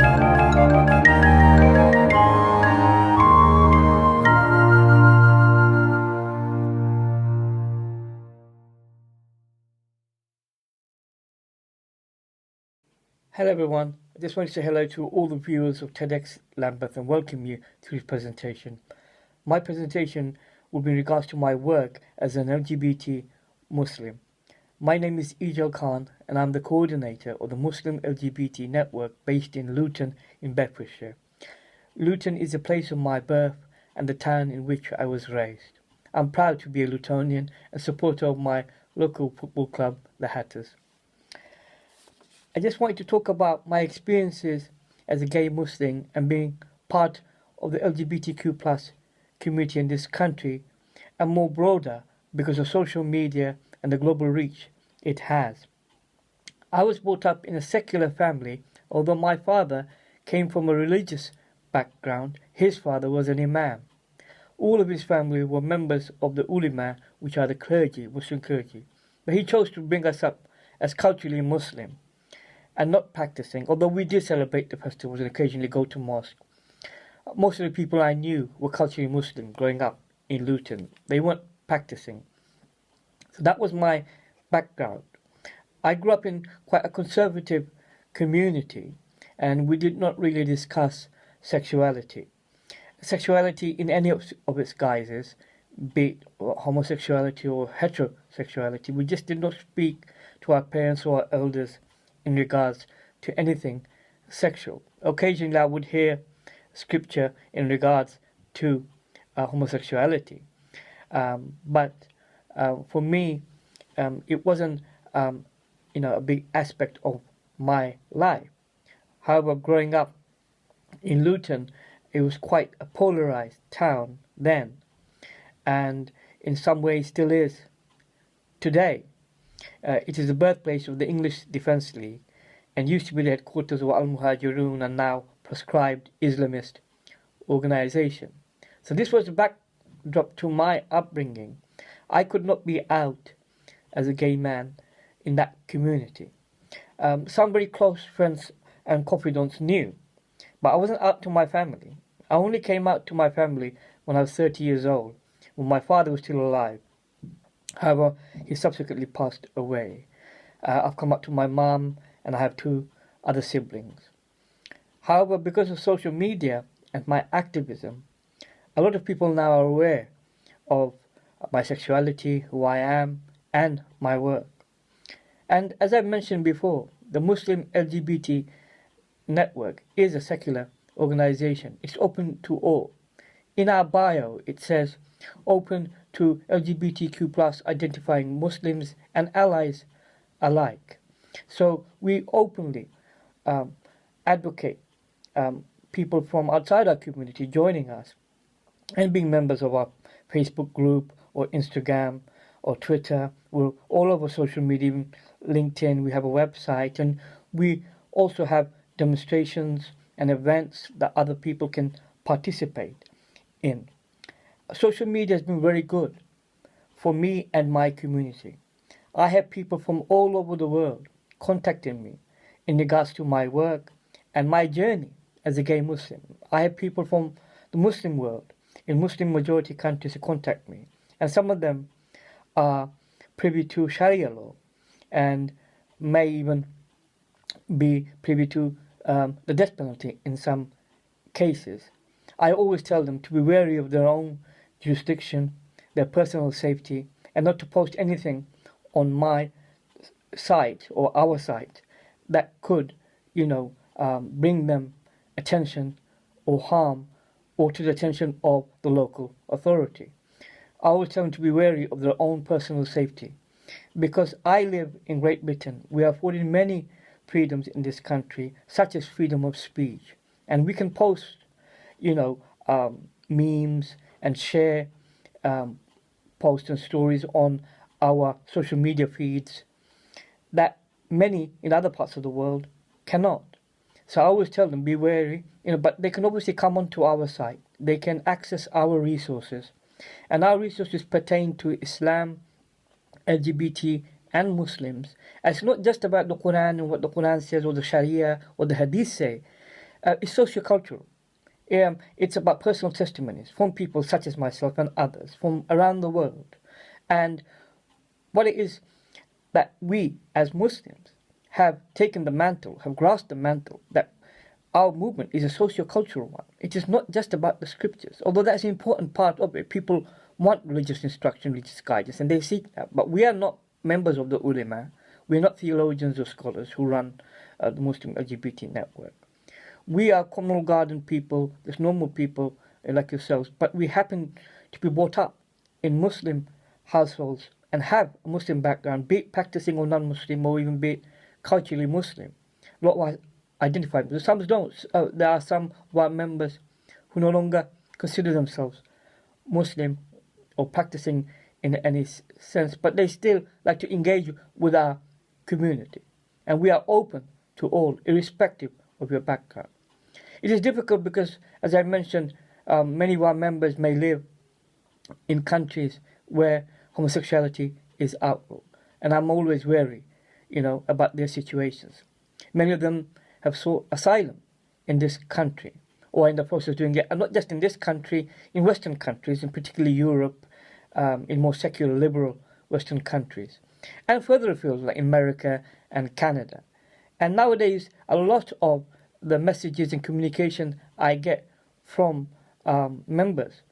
Hello everyone, I just want to say hello to all the viewers of TEDx Lambeth and welcome you to this presentation. My presentation will be in regards to my work as an LGBT Muslim. My name is Ijal Khan and I'm the coordinator of the Muslim LGBT network based in Luton in Bedfordshire. Luton is the place of my birth and the town in which I was raised. I'm proud to be a Lutonian and supporter of my local football club, the Hatters. I just wanted to talk about my experiences as a gay Muslim and being part of the LGBTQ plus community in this country and more broader because of social media and the global reach it has. I was brought up in a secular family, although my father came from a religious background. His father was an imam. All of his family were members of the ulema, which are the clergy, Muslim clergy. But he chose to bring us up as culturally Muslim and not practicing, although we did celebrate the festivals and occasionally go to mosque. Most of the people I knew were culturally Muslim growing up in Luton. They weren't practicing. So that was my background. I grew up in quite a conservative community and we did not really discuss sexuality. Sexuality in any of its guises, be it homosexuality or heterosexuality, we just did not speak to our parents or our elders in regards to anything sexual. Occasionally I would hear scripture in regards to homosexuality. But for me, it wasn't a big aspect of my life. However, growing up in Luton, it was quite a polarized town then, and in some ways still is today. It is the birthplace of the English Defence League and used to be the headquarters of Al Muhajirun and now proscribed Islamist organization. So this was the backdrop to my upbringing. I could not be out as a gay man in that community. Some very close friends and confidants knew, but I wasn't out to my family. I only came out to my family when I was 30 years old, when my father was still alive. However, he subsequently passed away. I've come up to my mum and I have 2 other siblings. However, because of social media and my activism, a lot of people now are aware of my sexuality, who I am, and my work. And as I've mentioned before, the Muslim LGBT network is a secular organization. It's open to all. In our bio, it says open to LGBTQ plus identifying Muslims and allies alike. So we openly advocate people from outside our community joining us and being members of our Facebook group or Instagram or Twitter. We're all over social media, LinkedIn, we have a website, and we also have demonstrations and events that other people can participate in. Social media has been very good for me and my community. I have people from all over the world contacting me in regards to my work and my journey as a gay Muslim. I have people from the Muslim world in Muslim majority countries who contact me, and some of them are privy to Sharia law and may even be privy to the death penalty in some cases. I always tell them to be wary of their own jurisdiction, their personal safety, and not to post anything on my site or our site that could, bring them attention or harm or to the attention of the local authority. I always tell them to be wary of their own personal safety. Because I live in Great Britain, we are afforded many freedoms in this country, such as freedom of speech. And we can post, memes and share posts and stories on our social media feeds that many in other parts of the world cannot. So I always tell them, be wary, but they can obviously come onto our site. They can access our resources. And our resources pertain to Islam, LGBT, and Muslims. And it's not just about the Quran and what the Quran says or the Sharia or the Hadith say. is sociocultural. It's about personal testimonies from people such as myself and others from around the world. And what it is that we as Muslims have taken the mantle, have grasped the mantle, that our movement is a socio-cultural one. It is not just about the scriptures, although that's an important part of it. People want religious instruction, religious guidance, and they seek that. But we are not members of the ulama. We are not theologians or scholars who run the Muslim LGBT network. We are communal garden people, just normal people like yourselves, but we happen to be brought up in Muslim households and have a Muslim background, be it practicing or non-Muslim, or even be it culturally Muslim. Lot identified. Some don't. There are some of our members who no longer consider themselves Muslim or practicing in any sense, but they still like to engage with our community. And we are open to all, irrespective of your background. It is difficult because, as I mentioned, many of our members may live in countries where homosexuality is outlawed. And I'm always wary, about their situations. Many of them have sought asylum in this country, or in the process of doing it, and not just in this country, in Western countries, in particularly Europe, in more secular, liberal Western countries, and further afield, like America and Canada. And nowadays, a lot of the messages and communication I get from members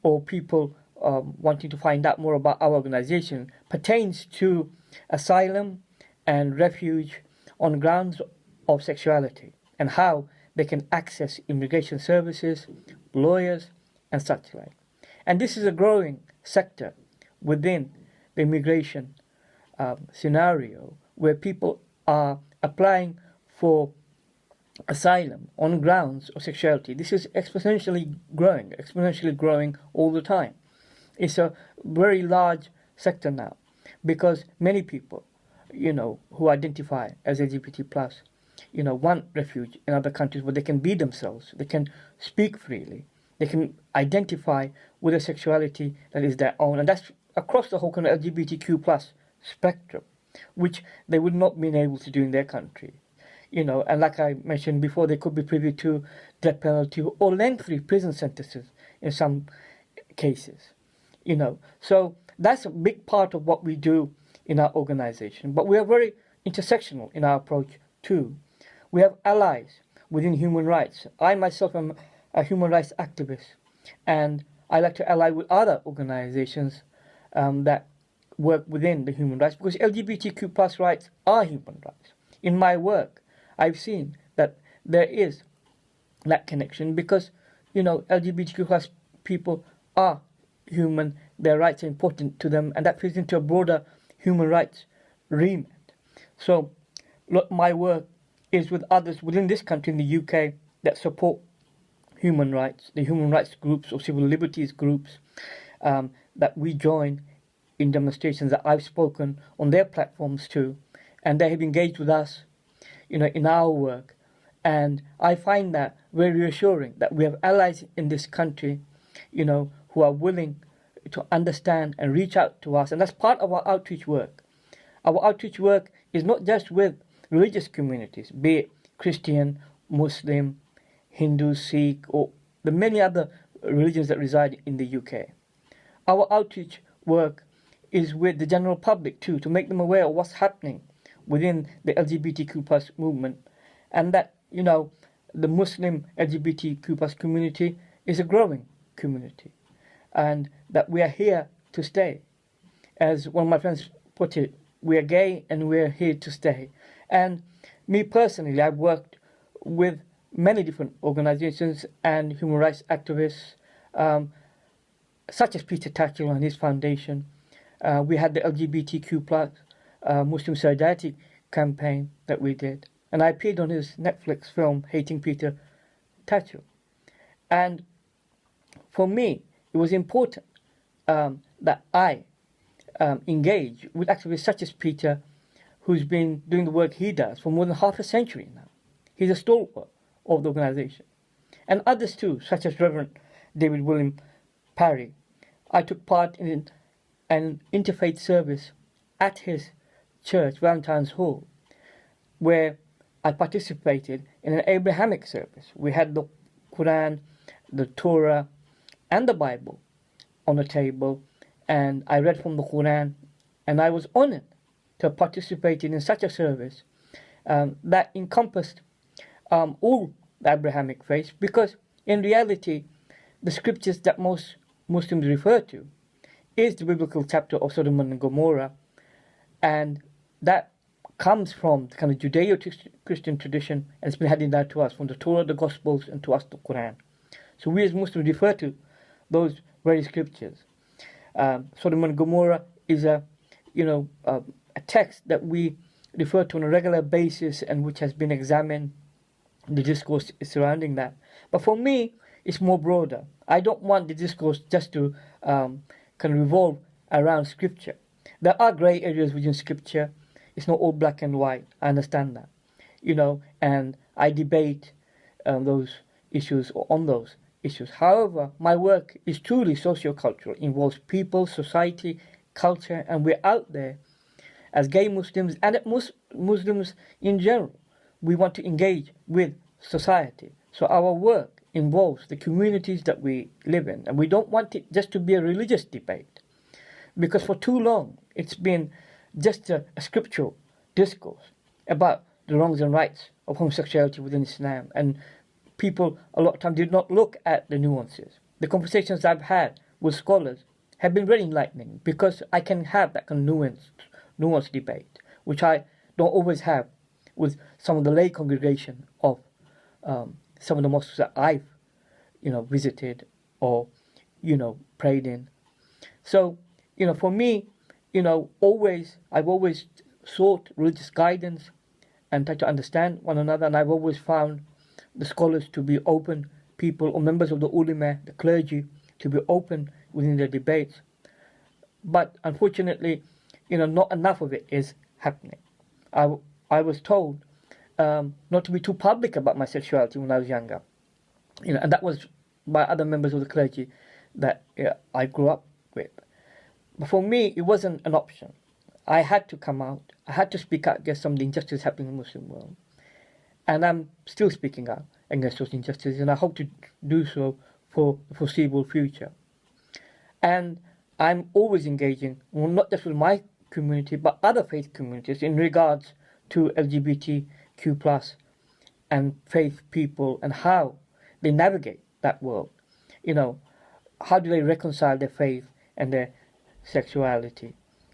or people wanting to find out more about our organization pertains to asylum and refuge on grounds of sexuality, and how they can access immigration services, lawyers, and such like. And this is a growing sector within the immigration scenario, where people are applying for asylum on grounds of sexuality. This is exponentially growing all the time. It's a very large sector now, because many people, who identify as LGBT plus, want refuge in other countries where they can be themselves, they can speak freely, they can identify with a sexuality that is their own, and that's across the whole kind of LGBTQ plus spectrum, which they would not be able to do in their country. And like I mentioned before, they could be privy to death penalty or lengthy prison sentences in some cases. So that's a big part of what we do in our organization. But we are very intersectional in our approach too. We have allies within human rights. I myself am a human rights activist, and I like to ally with other organizations that work within the human rights, because LGBTQ plus rights are human rights. In my work, I've seen that there is that connection, because LGBTQ plus people are human, their rights are important to them, and that fits into a broader human rights remit. So my work is with others within this country, in the UK, that support human rights, the human rights groups or civil liberties groups that we join in demonstrations that I've spoken on their platforms too, and they have engaged with us, in our work. And I find that very reassuring that we have allies in this country, who are willing to understand and reach out to us. And that's part of our outreach work. Our outreach work is not just with religious communities, be it Christian, Muslim, Hindu, Sikh, or the many other religions that reside in the UK. Our outreach work is with the general public too, to make them aware of what's happening within the LGBTQ plus movement, and that, the Muslim LGBTQ plus community is a growing community, and that we are here to stay. As one of my friends put it, we are gay and we are here to stay. And me personally, I've worked with many different organizations and human rights activists, such as Peter Tatchell and his foundation. We had the LGBTQ plus Muslim Solidarity campaign that we did, and I appeared on his Netflix film Hating Peter Tatchell. And for me, it was important that I engage with activists such as Peter, who's been doing the work he does for more than half a century now. He's a stalwart of the organization. And others too, such as Reverend David William Parry. I took part in an interfaith service at his church, Valentine's Hall, where I participated in an Abrahamic service. We had the Quran, the Torah, and the Bible on the table, and I read from the Quran, and I was honored to have participated in such a service that encompassed all the Abrahamic faiths, because in reality, the scriptures that most Muslims refer to is the biblical chapter of Sodom and Gomorrah, and that comes from the kind of Judeo-Christian tradition, and it's been handed down to us from the Torah, the Gospels, and to us the Quran. So we as Muslims refer to those very scriptures. Sodom and Gomorrah is a text that we refer to on a regular basis and which has been examined, the discourse surrounding that. But for me, it's more broader. I don't want the discourse just to kind of revolve around scripture. There are grey areas within scripture. It's not all black and white. I understand that, and I debate those issues or on those issues. However, my work is truly socio-cultural, involves people, society, culture, and we're out there as gay Muslims and Muslims in general. We want to engage with society. So our work involves the communities that we live in, and we don't want it just to be a religious debate, because for too long it's been just a scriptural discourse about the wrongs and rights of homosexuality within Islam, and people a lot of times did not look at the nuances. The conversations I've had with scholars have been very enlightening, because I can have that kind of nuanced debate, which I don't always have with some of the lay congregation of some of the mosques that I've visited or prayed in. So for me, I've always sought religious guidance and tried to understand one another, and I've always found the scholars to be open people, or members of the ulama, the clergy, to be open within their debates. But unfortunately, not enough of it is happening. I was told not to be too public about my sexuality when I was younger, and that was by other members of the clergy that I grew up with. But for me, it wasn't an option. I had to come out. I had to speak out against some of the injustice happening in the Muslim world. And I'm still speaking out against those injustices, and I hope to do so for the foreseeable future. And I'm always engaging, well, not just with my community, but other faith communities in regards to LGBTQ+ and faith people and how they navigate that world. How do they reconcile their faith and their sexuality,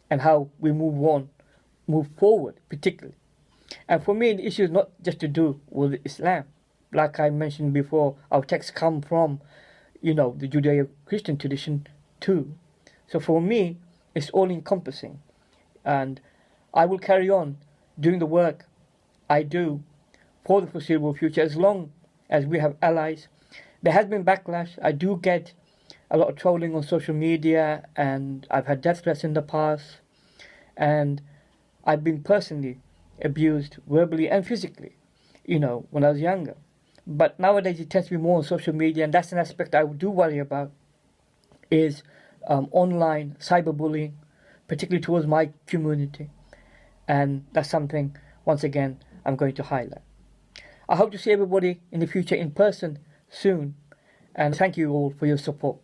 and how we move forward, particularly. And for me, the issue is not just to do with Islam. Like I mentioned before, our texts come from, the Judeo-Christian tradition too. So for me, it's all-encompassing. And I will carry on doing the work I do for the foreseeable future, as long as we have allies. There has been backlash. I do get a lot of trolling on social media, and I've had death threats in the past, and I've been personally abused verbally and physically, when I was younger. But nowadays it tends to be more on social media, and that's an aspect I do worry about, is online cyberbullying, particularly towards my community. And that's something, once again, I'm going to highlight. I hope to see everybody in the future in person soon, and thank you all for your support.